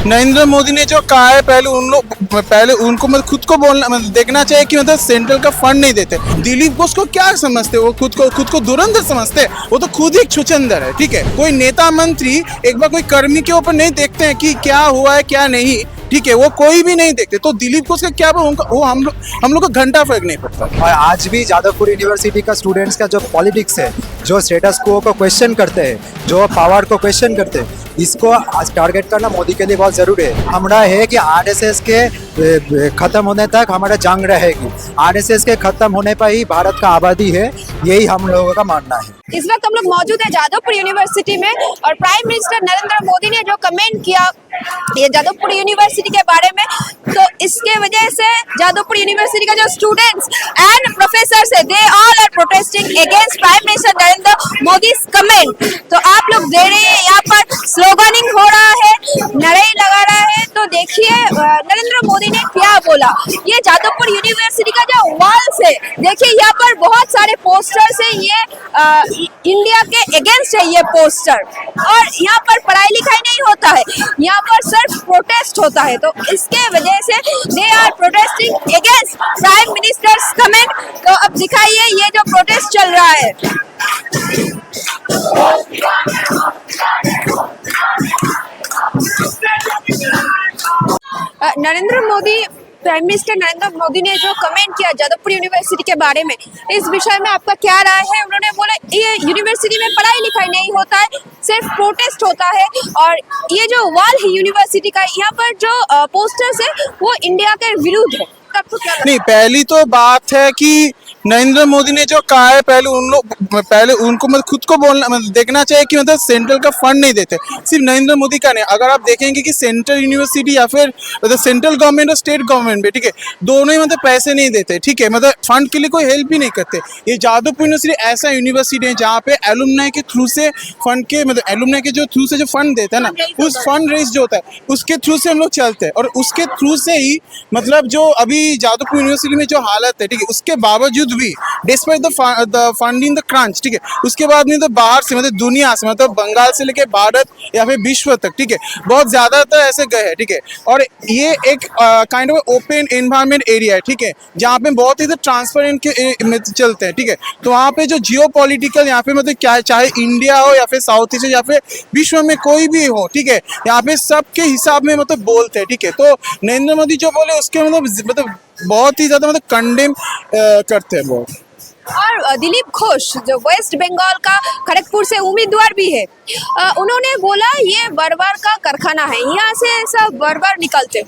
नरेंद्र मोदी ने जो कहा है, पहले उनको मतलब खुद को बोलना मतलब देखना चाहिए कि मतलब सेंट्रल का फंड नहीं देते। दिलीप घोष को क्या समझते, वो खुद को धुरंधर समझते हैं। वो तो खुद ही एक छुछंदर है, ठीक है। कोई नेता मंत्री एक बार कोई कर्मी के ऊपर नहीं देखते हैं कि क्या हुआ है क्या नहीं, ठीक है, वो कोई भी नहीं देखते। तो दिलीप घोष का क्या वो हम लोग को घंटा फर्क नहीं पड़ता। और आज भी जादवपुर यूनिवर्सिटी का स्टूडेंट्स का जो पॉलिटिक्स है, जो स्टेटस को क्वेश्चन करते हैं, जो पावर को क्वेश्चन करते हैं, इसको आज टारगेट करना मोदी के लिए बहुत जरूरी है। हमारा है कि आरएसएस के खत्म होने तक हमारा जंग रहेगी। आरएसएस के खत्म होने पर ही भारत का आबादी है, यही हम लोगों का मानना है। इस वक्त हम लोग मौजूद है जादवपुर यूनिवर्सिटी में और प्राइम मिनिस्टर नरेंद्र मोदी ने जो कमेंट किया ये जादवपुर यूनिवर्सिटी के बारे में, तो इसके वजह से जादवपुर यूनिवर्सिटी का जो स्टूडेंट्स एंड प्रोफेसर्स है, they all are protesting against prime minister Narendra Modi comment. तो आप लोग दे रहे हैं, यहाँ पर स्लोगनिंग हो रहा है, नारे लगा रहा है। तो देखिए नरेंद्र मोदी ने क्या बोला। ये जादवपुर यूनिवर्सिटी का जो वॉल्स है, देखिए यहाँ पर बहुत सारे पोस्टर्स है, ये इंडिया के अगेंस्ट है ये पोस्टर। और यहाँ पर पढ़ाई लिखाई नहीं होता है, यहाँ पर सिर्फ प्रोटेस्ट होता है। तो इसके वजह से they are protesting against prime minister's comment. तो अब दिखाइए ये जो प्रोटेस्ट चल रहा है। प्राइम मिनिस्टर नरेंद्र मोदी ने जो कमेंट किया जादवपुर यूनिवर्सिटी के बारे में, इस विषय में आपका क्या राय है? उन्होंने बोला ये यूनिवर्सिटी में पढ़ाई लिखाई नहीं होता है, सिर्फ प्रोटेस्ट होता है। और ये जो वॉल है यूनिवर्सिटी का, यहाँ पर जो पोस्टर्स है वो इंडिया के विरुद्ध है। नहीं, पहली तो बात है कि नरेंद्र मोदी ने जो कहा है, पहले उनको मतलब खुद को बोलना मतलब देखना चाहिए कि मतलब सेंट्रल का फंड नहीं देते। सिर्फ नरेंद्र मोदी का नहीं, अगर आप देखेंगे कि सेंट्रल यूनिवर्सिटी या फिर मतलब सेंट्रल गवर्नमेंट और स्टेट गवर्नमेंट भी, ठीक है, दोनों ही मतलब पैसे नहीं देते, ठीक है, मतलब फंड के लिए कोई हेल्प ही नहीं करते। ये जादवपुर यूनिवर्सिटी ऐसा यूनिवर्सिटी है जहाँ पे एलुमनाई के थ्रू से फंड के मतलब एलुमनाई के जो थ्रू से जो फंड देता है ना, उस फंड रेज जो होता है उसके थ्रू से हम लोग चलते हैं। और उसके थ्रू से ही मतलब जो अभी जादवपुर यूनिवर्सिटी में जो हालत है, ठीक है, उसके बावजूद भी despite the funding the crunch, ठीक है, उसके बाद में तो बाहर से मतलब दुनिया से मतलब बंगाल से लेके भारत या फिर विश्व तक, ठीक है, बहुत ज्यादातर ऐसे गए हैं, ठीक है। और ये एक kind of open environment area है, ठीक है, जहाँ पे बहुत ही ट्रांसपेरेंट के चलते हैं, ठीक है। तो वहाँ पे जो जियो पॉलिटिकल यहाँ पे मतलब क्या, चाहे इंडिया हो या फिर साउथ ईस्ट या फिर विश्व में कोई भी हो, ठीक है, यहाँ पे सबके हिसाब में मतलब बोलते हैं, ठीक है। तो नरेंद्र मोदी जो बोले उसके मतलब बहुत ही ज्यादा मतलब कंडेम करते हैं बहुत। और दिलीप घोष जो वेस्ट बंगाल का खड़गपुर से उम्मीदवार भी है, उन्होंने बोला ये बर्बर का कारखाना है, यहाँ से सब बर्बर निकलते।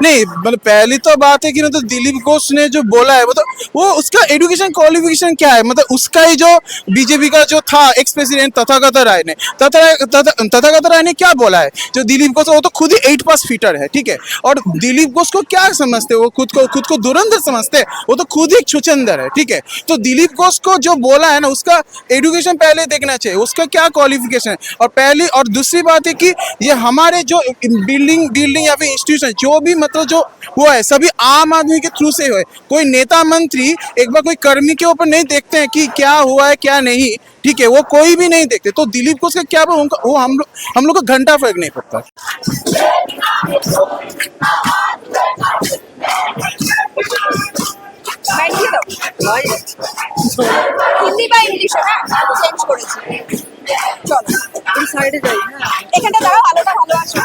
नहीं, मतलब पहली तो बात है कि मतलब दिलीप घोष ने जो बोला है वो उसका एजुकेशन क्वालिफिकेशन क्या है, मतलब उसका ही जो बीजेपी का जो था एक्स प्रेसिडेंट तथागत राय ने क्या बोला है, जो दिलीप घोष वो तो खुद ही 8 पास फीटर है, ठीक है। और दिलीप घोष को क्या समझते, वो खुद को धुरंधर समझते हैं, वो तो खुद ही एक छुछंदर है, ठीक है। तो दिलीप घोष को जो बोला है ना, उसका एजुकेशन पहले देखना चाहिए, उसका क्या क्वालिफिकेशन है। और दूसरी बात है कि ये हमारे जो बिल्डिंग या फिर इंस्टीट्यूशन जो भी मतलब जो हुआ है सभी आम आदमी के थ्रू से हुए। कोई नेता मंत्री एक बार कोई कर्मी के ऊपर नहीं देखते हैं कि क्या हुआ है क्या नहीं, ठीक है, वो कोई भी नहीं देखते। तो दिलीप घोष का क्या वो हम लोग को घंटा फर्क नहीं पड़ता। হিন্দি বা ইংলিশে না চেঞ্জ করেছি। চলো এই সাইডে যাই, এখানটা দাঁড়াও, আলোটা ভালো আসে।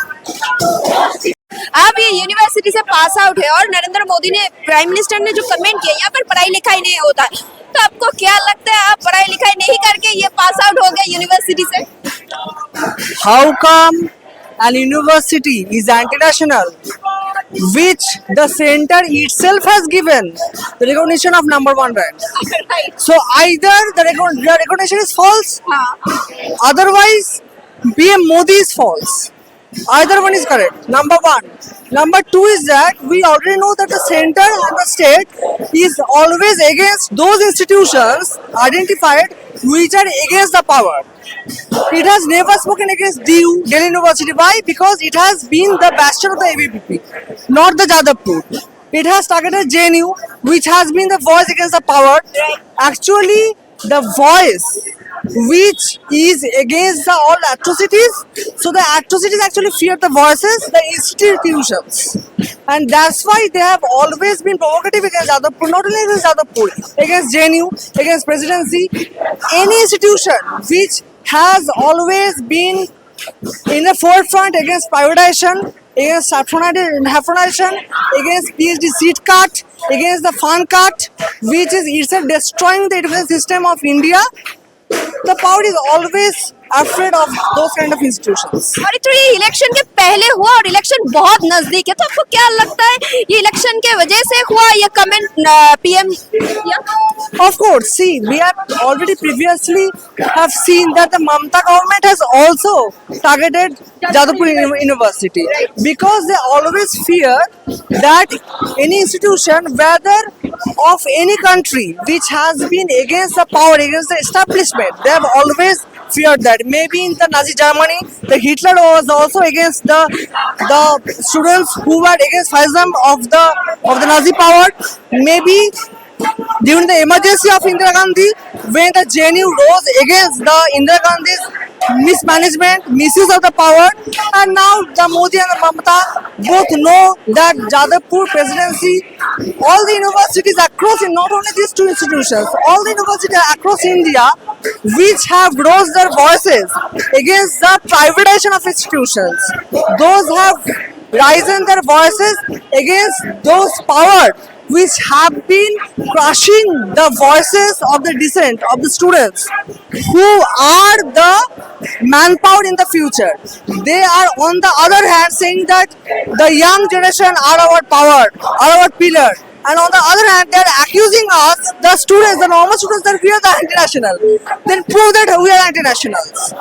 अब ये यूनिवर्सिटी से पास आउट है और नरेंद्र मोदी ने प्राइम मिनिस्टर ने जो कमेंट किया यहाँ पर पढ़ाई लिखाई नहीं होता है, तो आपको क्या लगता है आप पढ़ाई लिखाई नहीं करके ये पास आउट हो गए यूनिवर्सिटी से? How come an university is anti-national, which the center itself has given the recognition of #1 rank? Right. So either the recognition is false, otherwise PM Modi is false. Either one is correct. Number one. Number two is that we already know that the center and the state is always against those institutions identified which are against the power. It has never spoken against DU, Delhi University. Why? Because it has been the bastion of the ABVP, not the Jadavpur. It has targeted JNU, which has been the voice against the power. Actually, the voice which is against the all atrocities. So the atrocities actually fear the voices, the institutions, and that's why they have always been provocative against Jadavpur, not only against Jadavpur, against JNU, against presidency, any institution which has always been in the forefront against privatization, against saffronization, against PhD seat cut, against the fund cut, which is itself destroying the education system of India. The power is always afraid of those kind of institutions. और तो ये election के पहले हुआ और election बहुत नजदीक है, तो आपको क्या लगता है ये इलेक्शन के वजह से हुआ या कमेंट पीएम या? Of course, see, we have already previously have seen that the Mamata government has also targeted Jadavpur University because they always fear that any institution, whether of any country which has been against the power, against the establishment, they have always feared that. Maybe in the Nazi Germany, the Hitler was also against the students who were against fascism of the Nazi power. Maybe during the emergency of Indira Gandhi, when the JNU rose against the Indira Gandhi's mismanagement, misuse of the power, and now the Modi and the Mamata both know that Jadavpur presidency, all the universities across, not only these two institutions, all the universities across India, which have raised their voices against the privatization of institutions, those have risen their voices against those power which have been crushing the voices of the dissent, of the students, who are the manpower in the future. They are on the other hand saying that the young generation are our power, are our pillar. And on the other hand, they are accusing us, the students, the normal students, that we are the anti-national. Then prove that we are anti-nationals.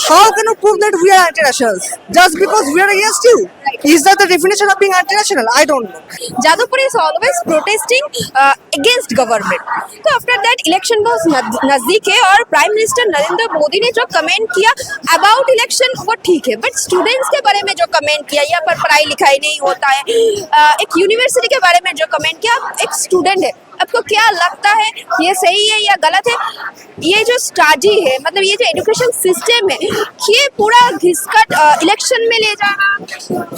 How can you prove that we are anti-nationals? Just because we are against you? Is that the definition of being anti-national? I don't know. Jadavpur is always protesting against government. तो after that election बहुत नजदीक है और prime minister Narendra Modi ने जो comment किया about election वो ठीक है, बट स्टूडेंट्स के बारे में जो कमेंट किया, यहाँ पर पढ़ाई लिखाई नहीं होता है, एक यूनिवर्सिटी के बारे में जो कमेंट किया, एक स्टूडेंट है, आपको क्या लगता है ये सही है या गलत है? ये जो स्ट्रैटेजी है, मतलब ये जो एजुकेशन सिस्टम है, ये पूरा घिसकर इलेक्शन में ले जाना?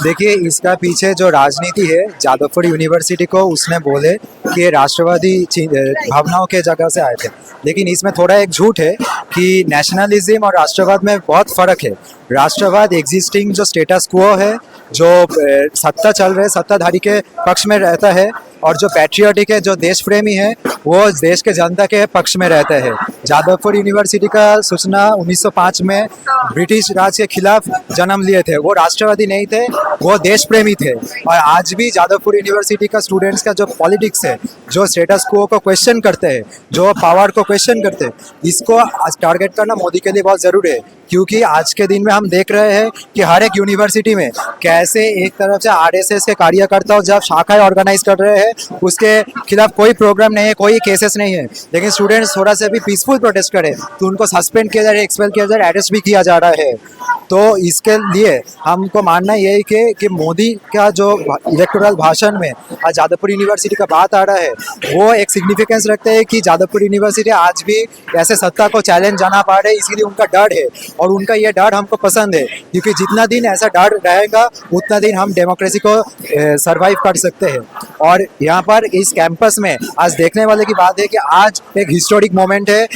देखिए, इसका पीछे जो राजनीति है, जादवपुर यूनिवर्सिटी को उसने बोले कि ये राष्ट्रवादी भावनाओं के जगह से आए थे, लेकिन इसमें थोड़ा एक झूठ है कि नेशनलिज्म और राष्ट्रवाद में बहुत फर्क है। राष्ट्रवाद एग्जिस्टिंग जो स्टेटस क्वो है, जो सत्ता चल रहे सत्ताधारी के पक्ष में रहता है, और जो पैट्रियोटिक है, जो देश प्रेमी है, वो देश के जनता के पक्ष में रहता है। जादवपुर यूनिवर्सिटी का सूचना 1905 में ब्रिटिश राज के खिलाफ जन्म लिए थे, वो राष्ट्रवादी नहीं थे, वो देश प्रेमी थे। और आज भी जादवपुर यूनिवर्सिटी का स्टूडेंट्स का जो पॉलिटिक्स है, जो स्टेटस क्वो को क्वेश्चन करते हैं, जो पावर को क्वेश्चन करते हैं, इसको टारगेट करना मोदी के लिए बहुत ज़रूरी है। क्योंकि आज के दिन में हम देख रहे हैं कि हर एक यूनिवर्सिटी में कैसे एक तरफ से आरएसएस के कार्यकर्ता जब शाखाएं ऑर्गेनाइज कर रहे हैं, उसके खिलाफ कोई प्रोग्राम नहीं है, कोई केसेस नहीं है, लेकिन स्टूडेंट्स थोड़ा सा भी पीसफुल प्रोटेस्ट करें तो उनको सस्पेंड किया जा रहा है, एक्सपेल किया जा रहा है, अरेस्ट भी किया जा रहा है। तो इसके लिए हमको मानना यही कि मोदी का जो इलेक्टोरल भाषण में आज जादवपुर यूनिवर्सिटी का बात आ रहा है, वो एक सिग्निफिकेंस रखते हैं कि जादवपुर यूनिवर्सिटी आज भी ऐसे सत्ता को चैलेंज जाना पा रहे, इसलिए उनका डर है। और उनका ये डर हमको पसंद है, क्योंकि जितना दिन ऐसा डर रहेगा उतना दिन हम डेमोक्रेसी को सरवाइव कर सकते हैं। और यहाँ पर इस कैंपस में आज देखने वाले की बात है कि आज एक हिस्टोरिक मोमेंट है।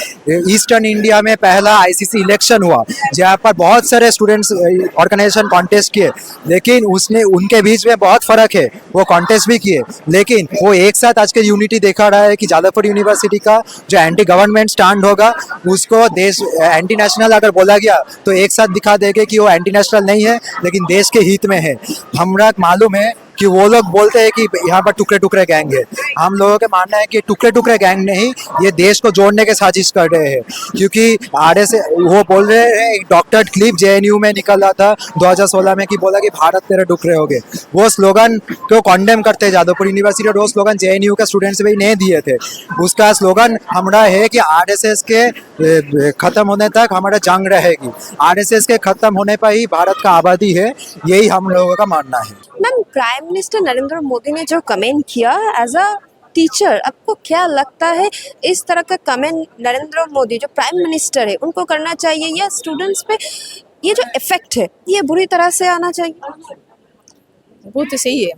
ईस्टर्न इंडिया में पहला आईसीसी इलेक्शन हुआ, जहाँ पर बहुत सारे स्टूडेंट्स ऑर्गेनाइजेशन कॉन्टेस्ट किए, लेकिन उसने उनके बीच में बहुत फर्क है, वो कॉन्टेस्ट भी किए, लेकिन वो एक साथ आज के यूनिटी देखा रहा है कि जादवपुर यूनिवर्सिटी का जो एंटी गवर्नमेंट स्टैंड होगा, उसको देश एंटी नेशनल अगर बोला गया तो एक साथ दिखा देंगे कि वो एंटी नेशनल नहीं है, लेकिन देश के हित में है। हमरा मालूम है कि वो लोग बोलते हैं कि यहाँ पर टुकड़े टुकड़े गैंग है, हम लोगों का मानना है कि टुकड़े टुकड़े गैंग नहीं, ये देश को जोड़ने के साजिश कर रहे हैं। क्योंकि आरएसएस वो बोल रहे हैं, एक डॉक्टर क्लिप जेएनयू में निकला था 2016 में कि बोला कि भारत तेरे टुकड़े हो गए, वो स्लोगन को कॉन्डेम करते हैं जादवपुर यूनिवर्सिटी, और वो स्लोगन जेएनयू के स्टूडेंट्स भी नहीं दिए थे। उसका स्लोगन हमारा है कि आरएसएस के खत्म होने तक हमारा जंग रहेगी, आरएसएस के खत्म होने पर ही भारत का आबादी है, यही हम लोगों का मानना है। Ma'am, prime minister Narendra Modi ने जो कमेंट किया एज अ टीचर, आपको क्या लगता है इस तरह का कमेंट नरेंद्र मोदी जो प्राइम मिनिस्टर है उनको करना चाहिए, या स्टूडेंट्स पे ये जो इफेक्ट है ये बुरी तरह से आना चाहिए? वो तो सही है,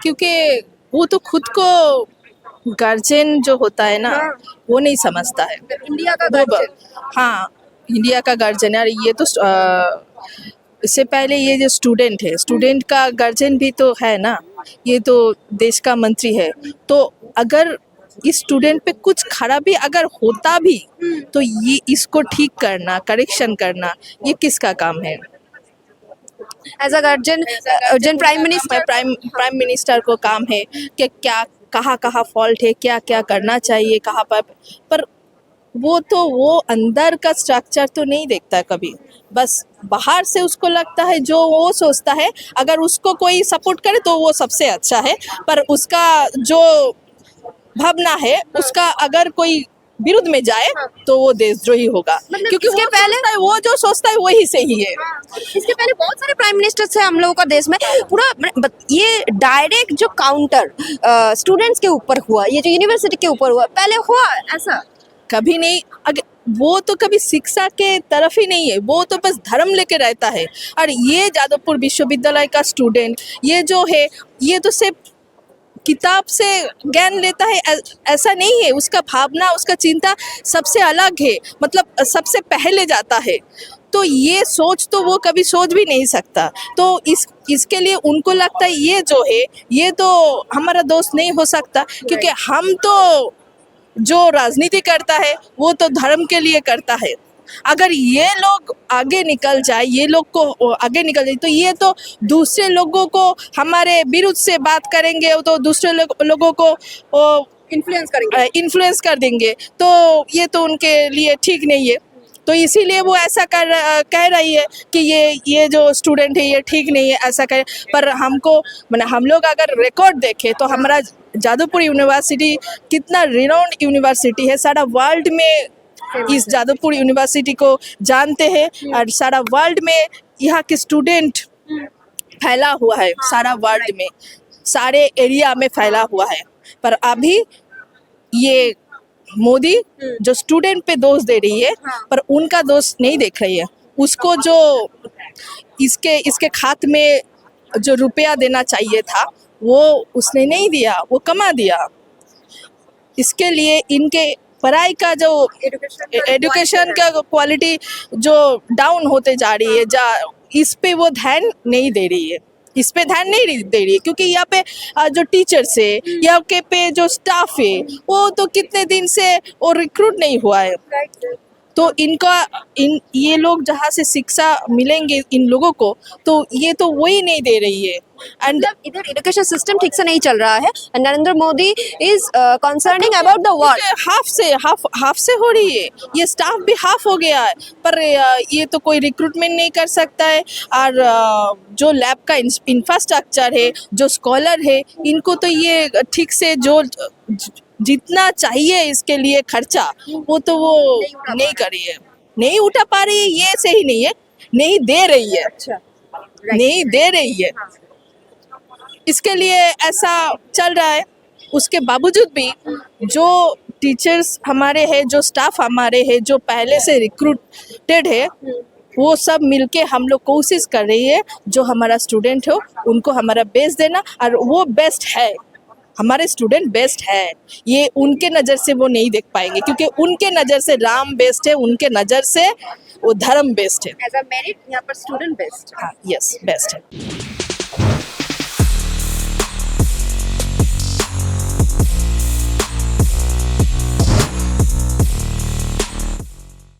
क्योंकि वो तो खुद को गार्जियन जो होता है ना, वो नहीं समझता है। इंडिया का वो गार्जियन। हाँ, इंडिया का गार्जियन है। और ये तो इससे पहले ये जो स्टूडेंट है, स्टूडेंट का गार्जियन भी तो है ना, ये तो देश का मंत्री है। तो अगर इस स्टूडेंट पे कुछ खराबी अगर होता भी, तो ये इसको ठीक करना, करेक्शन करना, ये किसका काम है? As a guardian, urgent prime minister. Prime minister को काम है कि क्या कहाँ फॉल्ट है, क्या क्या करना चाहिए, कहाँ पर वो अंदर का स्ट्रक्चर तो नहीं देखता कभी। बस बाहर से उसको लगता है, जो वो सोचता है अगर उसको कोई सपोर्ट करे तो वो सबसे अच्छा है, पर उसका जो भावना है उसका अगर कोई विरुद्ध में जाए तो वो देशद्रोही होगा। मतलब क्योंकि इसके पहले वो जो सोचता है वही सही है। इसके पहले बहुत सारे प्राइम मिनिस्टर्स थे हम लोगों का देश में, पूरा ये डायरेक्ट जो काउंटर स्टूडेंट्स के ऊपर हुआ, ये जो यूनिवर्सिटी के ऊपर हुआ, पहले हुआ ऐसा कभी नहीं। अगर वो तो कभी शिक्षा के तरफ ही नहीं है, वो तो बस धर्म लेके रहता है। और ये जादवपुर विश्वविद्यालय का स्टूडेंट ये जो है, ये तो सिर्फ किताब से ज्ञान लेता है ऐसा नहीं है। उसका भावना, उसका चिंता सबसे अलग है, मतलब सबसे पहले जाता है। तो ये सोच तो वो कभी सोच भी नहीं सकता। तो इसके लिए उनको लगता है ये जो है, ये तो हमारा दोस्त नहीं हो सकता, क्योंकि हम तो जो राजनीति करता है वो तो धर्म के लिए करता है। अगर ये लोग आगे निकल जाए, ये लोग को आगे निकल जाए, तो ये तो दूसरे लोगों को हमारे विरुद्ध से बात करेंगे, तो दूसरे लोगों को इन्फ्लुएंस कर देंगे। तो ये तो उनके लिए ठीक नहीं है। तो इसीलिए वो ऐसा कह रही है कि ये जो स्टूडेंट है ये ठीक नहीं है, ऐसा कहे। पर हमको मैंने हम लोग अगर रिकॉर्ड देखें तो हमारा जादवपुर यूनिवर्सिटी कितना रिनाउंड यूनिवर्सिटी है। सारा वर्ल्ड में इस जादवपुर यूनिवर्सिटी को जानते हैं, और सारा वर्ल्ड में यहाँ के स्टूडेंट फैला हुआ है, सारा वर्ल्ड में, सारे एरिया में फैला हुआ है। पर अभी ये मोदी जो स्टूडेंट पे दोष दे रही है, पर उनका दोष नहीं देख रही है। उसको जो इसके खाते में जो रुपया देना चाहिए था वो उसने नहीं दिया, वो कमा दिया। इसके लिए इनके पढ़ाई का जो एजुकेशन का क्वालिटी जो डाउन होते जा रही है, इस पे वो ध्यान नहीं दे रही है, इस पे ध्यान नहीं दे रही है। क्योंकि यहाँ पे जो टीचर्स है, यहाँ के पे जो स्टाफ है, वो तो कितने दिन से वो रिक्रूट नहीं हुआ है। तो ये लोग जहाँ से शिक्षा मिलेंगे इन लोगों को, तो ये तो वही नहीं दे रही है। एंड इधर एजुकेशन सिस्टम ठीक से नहीं चल रहा है। Narendra Modi is concerning about the world. Half से हो रही है, ये स्टाफ भी हाफ हो गया है। पर ये तो कोई रिक्रूटमेंट नहीं कर सकता है। और जो लैब का इंफ्रास्ट्रक्चर है, जो स्कॉलर है, इनको तो ये ठीक से जो जितना चाहिए इसके लिए खर्चा, वो तो वो नहीं कर रही है, नहीं उठा पा रही है। ये सही नहीं है, नहीं दे रही है। अच्छा, नहीं दे रही है, इसके लिए ऐसा चल रहा है। उसके बावजूद भी जो टीचर्स हमारे हैं, जो स्टाफ हमारे हैं, जो पहले से रिक्रूटेड है, वो सब मिलके हम लोग कोशिश कर रही है जो हमारा स्टूडेंट हो उनको हमारा बेस्ट देना। और वो बेस्ट है, हमारे स्टूडेंट बेस्ट है। ये उनके नज़र से वो नहीं देख पाएंगे, क्योंकि उनके नज़र से राम बेस्ट है, उनके नज़र से वो धर्म बेस्ट है। एज अ मेरिट यहाँ पर स्टूडेंट बेस्ट। हाँ, यस, बेस्ट है।